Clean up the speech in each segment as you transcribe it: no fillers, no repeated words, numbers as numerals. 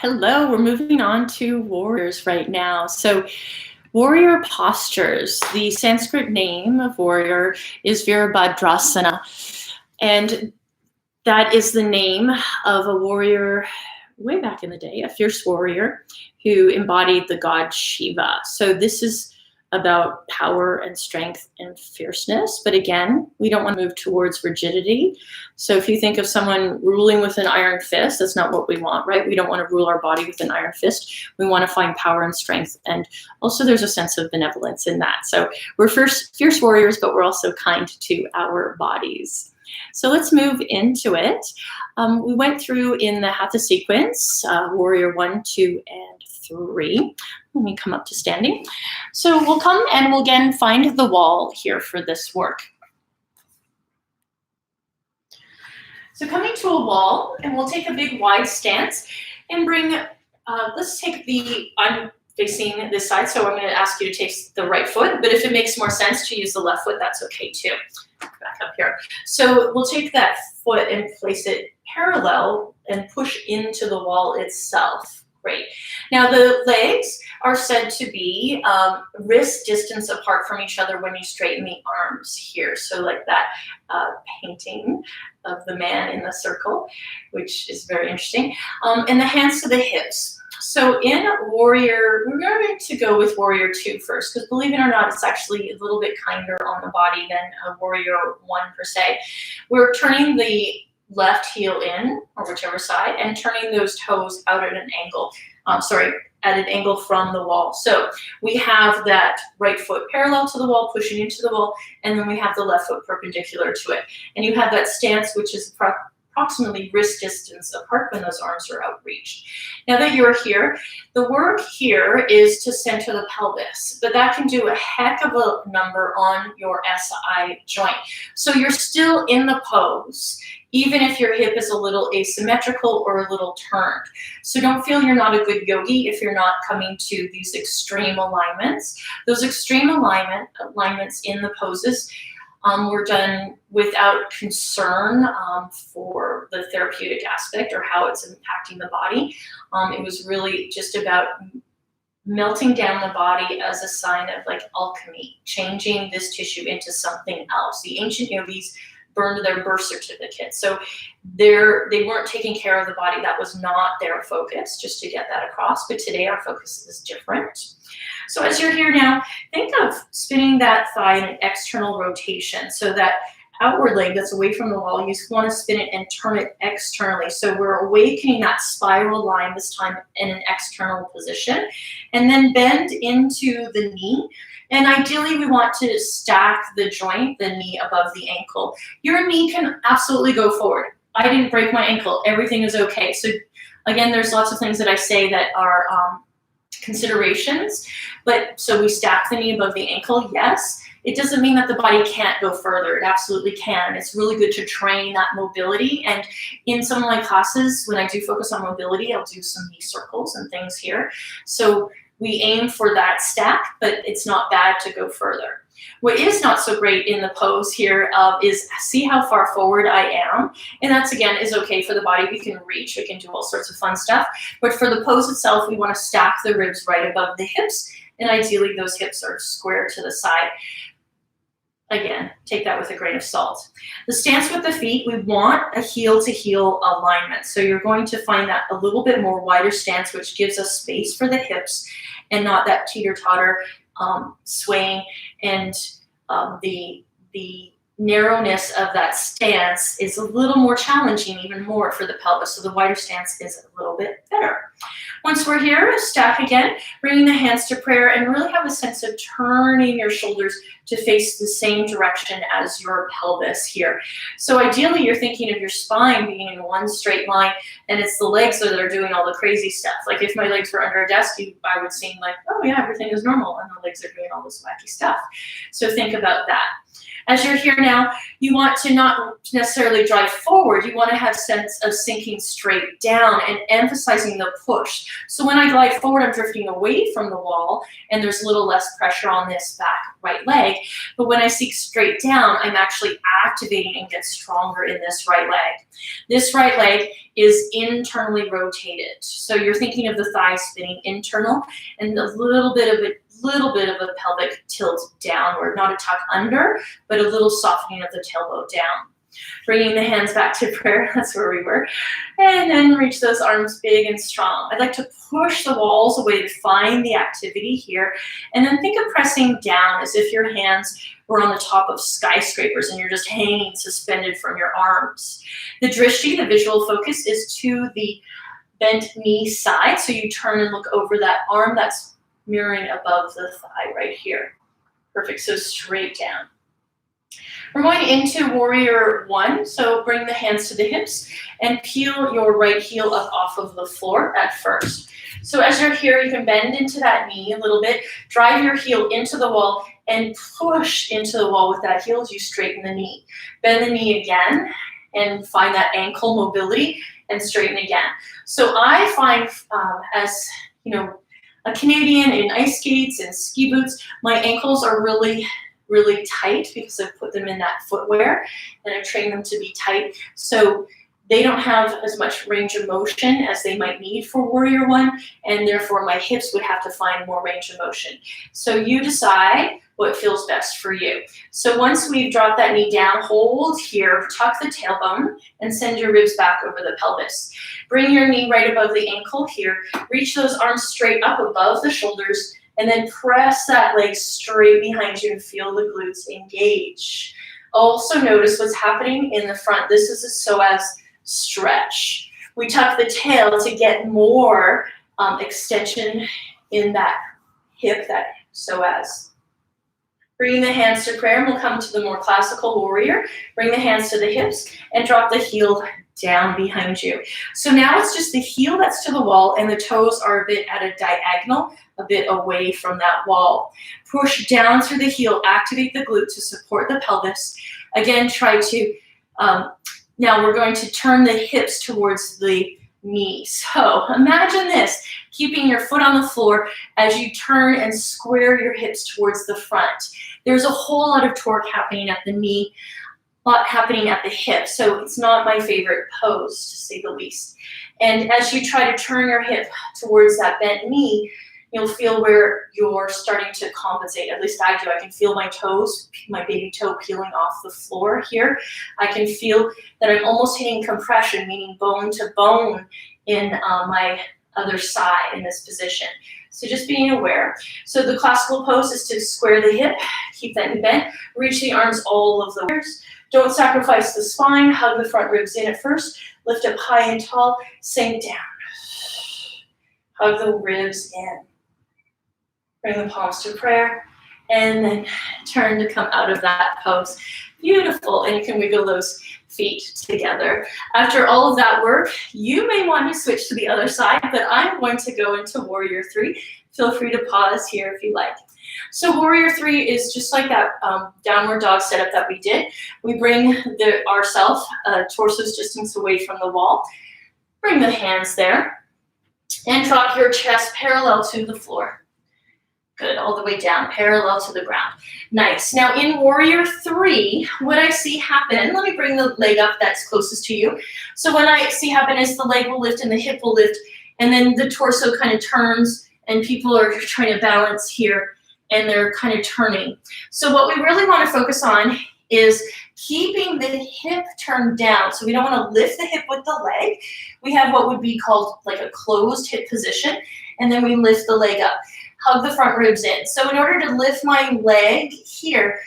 Hello, we're moving on to warriors right now. So, warrior postures. The Sanskrit name of warrior is Virabhadrasana, and that is the name of a warrior way back in the day, a fierce warrior who embodied the god Shiva. So, this is about power and strength and fierceness. But again, we don't want to move towards rigidity. So if you think of someone ruling with an iron fist, that's not what we want, right? We don't want to rule our body with an iron fist. We want to find power and strength. And also there's a sense of benevolence in that. So we're fierce warriors, but we're also kind to our bodies. So let's move into it. We went through in the Hatha sequence, warrior 1, 2, and 3. Let me come up to standing. So we'll come and we'll again find the wall here for this work. So coming to a wall, and we'll take a big wide stance and bring, let's take I'm facing this side, so I'm going to ask you to take the right foot, but if it makes more sense to use the left foot, that's okay too. Back up here. So we'll take that foot and place it parallel and push into the wall itself. Great. Now the legs are said to be wrist distance apart from each other when you straighten the arms here. So like that painting of the man in the circle, which is very interesting. And the hands to the hips. So in warrior, we're going to go with warrior 2 first, because believe it or not, it's actually a little bit kinder on the body than a warrior 1 per se. We're turning the left heel in, or whichever side, and turning those toes out at an angle. At an angle from the wall. So we have that right foot parallel to the wall, pushing into the wall, and then we have the left foot perpendicular to it. And you have that stance, which is approximately wrist distance apart when those arms are outreached. Now that you're here, the work here is to center the pelvis, but that can do a heck of a number on your SI joint. So you're still in the pose, even if your hip is a little asymmetrical or a little turned. So don't feel you're not a good yogi if you're not coming to these extreme alignments. Those extreme alignments in the poses were done without concern for the therapeutic aspect or how it's impacting the body. It was really just about melting down the body as a sign of like alchemy, changing this tissue into something else. The ancient yogis burned their birth certificate. So they weren't taking care of the body. That was not their focus, just to get that across. But today our focus is different. So as you're here now, think of spinning that thigh in an external rotation. So that outward leg that's away from the wall, you just want to spin it and turn it externally. So we're awakening that spiral line, this time in an external position. And then bend into the knee. And ideally, we want to stack the joint, the knee above the ankle. Your knee can absolutely go forward. I didn't break my ankle. Everything is okay. So again, there's lots of things that I say that are considerations. But so we stack the knee above the ankle, yes. It doesn't mean that the body can't go further. It absolutely can. It's really good to train that mobility. And in some of my classes, when I do focus on mobility, I'll do some knee circles and things here. So we aim for that stack, but it's not bad to go further. What is not so great in the pose here is see how far forward I am. And that's, again, is okay for the body. We can reach, we can do all sorts of fun stuff. But for the pose itself, we want to stack the ribs right above the hips. And ideally, those hips are square to the side. Again, take that with a grain of salt. The stance with the feet, we want a heel-to-heel alignment. So you're going to find that a little bit more wider stance, which gives us space for the hips and not that teeter-totter swaying. And the narrowness of that stance is a little more challenging, even more for the pelvis. So the wider stance is a little bit better. Once we're here, stack again, bringing the hands to prayer, and really have a sense of turning your shoulders to face the same direction as your pelvis here. So ideally, you're thinking of your spine being in one straight line, and it's the legs that are doing all the crazy stuff. Like if my legs were under a desk, I would seem like, oh yeah, everything is normal, and the legs are doing all this wacky stuff. So think about that. As you're here now, you want to not necessarily drive forward. You want to have a sense of sinking straight down and emphasizing the push. So when I glide forward, I'm drifting away from the wall, and there's a little less pressure on this back right leg. But when I sink straight down, I'm actually activating and get stronger in this right leg. This right leg is internally rotated. So you're thinking of the thigh spinning internal and a little bit of a pelvic tilt downward, not a tuck under, but a little softening of the tailbone down. Bringing the hands back to prayer, that's where we were. And then reach those arms big and strong. I'd like to push the walls away to find the activity here. And then think of pressing down as if your hands were on the top of skyscrapers and you're just hanging suspended from your arms. The drishti, the visual focus, is to the bent knee side. So you turn and look over that arm that's mirroring above the thigh right here. Perfect, so straight down. We're going into warrior one, so bring the hands to the hips and peel your right heel up off of the floor at first. So as you're here, you can bend into that knee a little bit, drive your heel into the wall and push into the wall with that heel as you straighten the knee. Bend the knee again and find that ankle mobility and straighten again. So I find as, you know, a Canadian in ice skates and ski boots, my ankles are really tight because I've put them in that footwear and I've trained them to be tight. So they don't have as much range of motion as they might need for warrior one, and therefore my hips would have to find more range of motion. So you decide what feels best for you. So once we've dropped that knee down, hold here, tuck the tailbone, and send your ribs back over the pelvis. Bring your knee right above the ankle here. Reach those arms straight up above the shoulders, and then press that leg straight behind you and feel the glutes engage. Also notice what's happening in the front. This is a psoas stretch. We tuck the tail to get more extension in that hip, that psoas. Bring the hands to prayer, and we'll come to the more classical warrior. Bring the hands to the hips and drop the heel down behind you. So now it's just the heel that's to the wall and the toes are a bit at a diagonal, a bit away from that wall. Push down through the heel, activate the glute to support the pelvis. Again, try to, now we're going to turn the hips towards the knees. So imagine this, keeping your foot on the floor as you turn and square your hips towards the front. There's a whole lot of torque happening at the knee, a lot happening at the hip, so it's not my favorite pose, to say the least. And as you try to turn your hip towards that bent knee, you'll feel where you're starting to compensate. At least I do. I can feel my toes, my baby toe peeling off the floor here. I can feel that I'm almost hitting compression, meaning bone to bone in my other side in this position. So just being aware. So the classical pose is to square the hip, keep that knee bent, reach the arms all of the way. Don't sacrifice the spine, hug the front ribs in at first, lift up high and tall, sink down. Hug the ribs in. Bring the palms to prayer, and then turn to come out of that pose. Beautiful, and you can wiggle those feet together. After all of that work, you may want to switch to the other side, but I'm going to go into warrior three. Feel free to pause here if you like. So warrior three is just like that downward dog setup that we did. We bring ourselves torso's distance away from the wall. Bring the hands there, and drop your chest parallel to the floor. Good, all the way down, parallel to the ground. Nice. Now in warrior three, what I see happen, let me bring the leg up that's closest to you. So what I see happen is the leg will lift and the hip will lift, and then the torso kind of turns, and people are trying to balance here, and they're kind of turning. So what we really want to focus on is keeping the hip turned down. So we don't want to lift the hip with the leg. We have what would be called like a closed hip position, and then we lift the leg up. Hug the front ribs in. So in order to lift my leg here,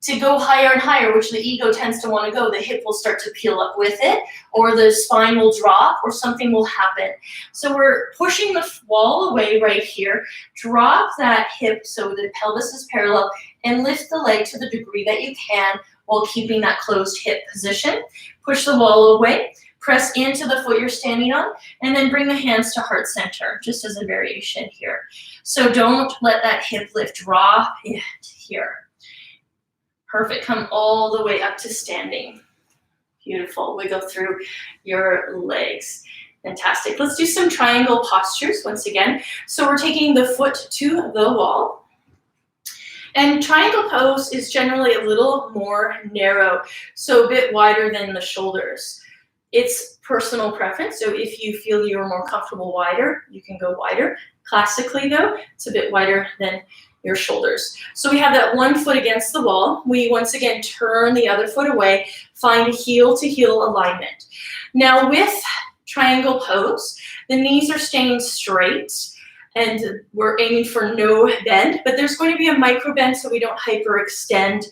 to go higher and higher, which the ego tends to want to go, the hip will start to peel up with it, or the spine will drop, or something will happen. So we're pushing the wall away right here. Drop that hip so the pelvis is parallel, and lift the leg to the degree that you can while keeping that closed hip position. Push the wall away. Press into the foot you're standing on, and then bring the hands to heart center, just as a variation here. So don't let that hip lift, draw it here. Perfect. Come all the way up to standing. Beautiful. Wiggle through your legs. Fantastic. Let's do some triangle postures once again. So we're taking the foot to the wall. And triangle pose is generally a little more narrow, so a bit wider than the shoulders. It's personal preference, so if you feel you're more comfortable wider, you can go wider. Classically though, it's a bit wider than your shoulders. So we have that one foot against the wall. We once again turn the other foot away, find heel to heel alignment. Now with triangle pose, the knees are staying straight and we're aiming for no bend, but there's going to be a micro bend so we don't hyperextend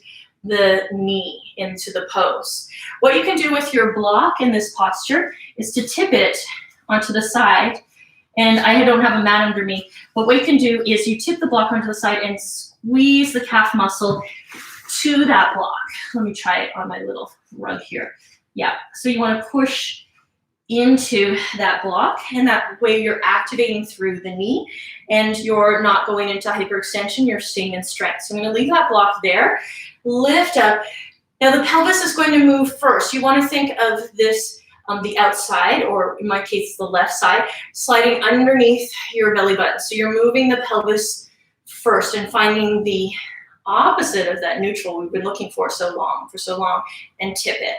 the knee into the pose. What you can do with your block in this posture is to tip it onto the side, and I don't have a mat under me, but what you can do is you tip the block onto the side and squeeze the calf muscle to that block. Let me try it on my little rug here. Yeah, so you want to push into that block, and that way you're activating through the knee and you're not going into hyperextension, you're staying in strength. So I'm going to leave that block there, lift up. Now the pelvis is going to move first. You want to think of this the outside, or in my case the left side, sliding underneath your belly button. So you're moving the pelvis first and finding the opposite of that neutral we've been looking for so long, and tip it.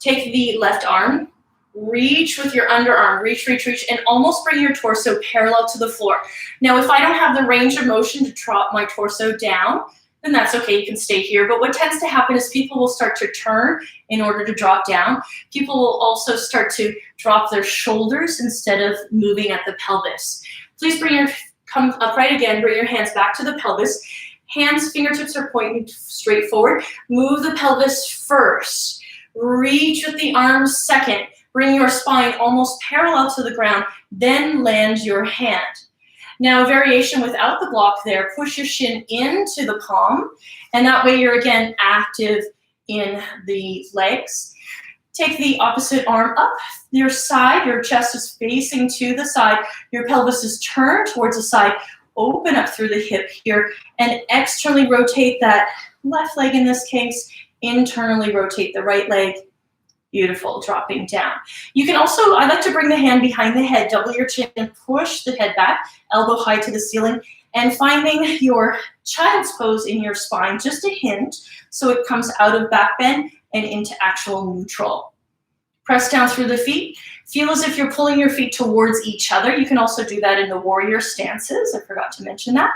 Take the left arm, reach with your underarm, reach, and almost bring your torso parallel to the floor. Now, if I don't have the range of motion to drop my torso down, then that's okay, you can stay here. But what tends to happen is people will start to turn in order to drop down. People will also start to drop their shoulders instead of moving at the pelvis. Please come upright again, bring your hands back to the pelvis. Hands, fingertips are pointing straight forward. Move the pelvis first. Reach with the arms second. Bring your spine almost parallel to the ground, then land your hand. Now, variation without the block there, push your shin into the palm, and that way you're again active in the legs. Take the opposite arm up your side, your chest is facing to the side, your pelvis is turned towards the side, open up through the hip here, and externally rotate that left leg in this case, internally rotate the right leg. Beautiful, dropping down. You can also, I like to bring the hand behind the head, double your chin, push the head back, elbow high to the ceiling, and finding your child's pose in your spine, just a hint, so it comes out of back bend and into actual neutral. Press down through the feet. Feel as if you're pulling your feet towards each other. You can also do that in the warrior stances. I forgot to mention that.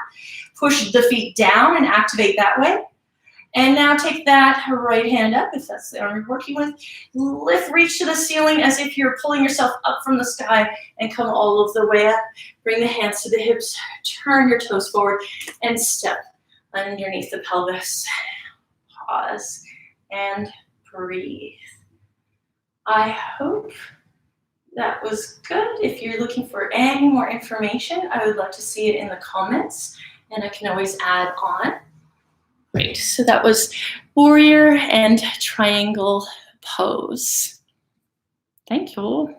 Push the feet down and activate that way. And now take that right hand up, if that's the arm you're working with. Lift, reach to the ceiling as if you're pulling yourself up from the sky and come all of the way up. Bring the hands to the hips, turn your toes forward, and step underneath the pelvis. Pause and breathe. I hope that was good. If you're looking for any more information, I would love to see it in the comments, and I can always add on. Great, so that was warrior and triangle pose. Thank you.